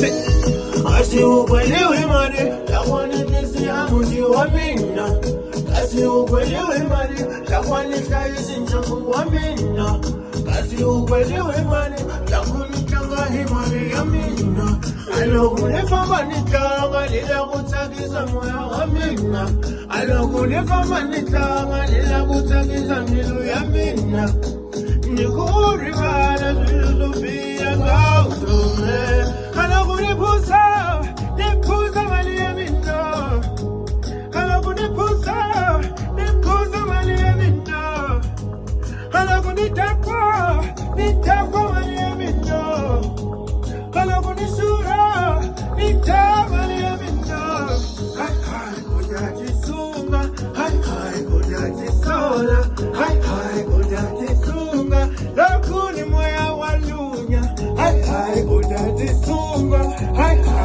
Kasi ukweliwe mani, takwani kisi amuji wa mina. Kasi ukweliwe mani, takwani kaisi nchaku wa mina. Kasi ukweliwe mani, takuni kanga himani ya mina. Alokune fama nitanga, lila kutakisa moya wa mina. Alokune fama nitanga, lila kutakisa milu ya mina. Nikuri bala, zilubia gauzume. Alokune pusa, nipusa mali ya mina. Alokune pusa, nipusa mali ya mina. Alokune takwa, nitakwa mali ya mina. Alokune sura, nitakwa mali ya mina. Hai hai kujati sunga, hai hai kujati sola, hai hai kujati sunga. Lokuni moya walunya, hai hai kujati sunga, hai hai.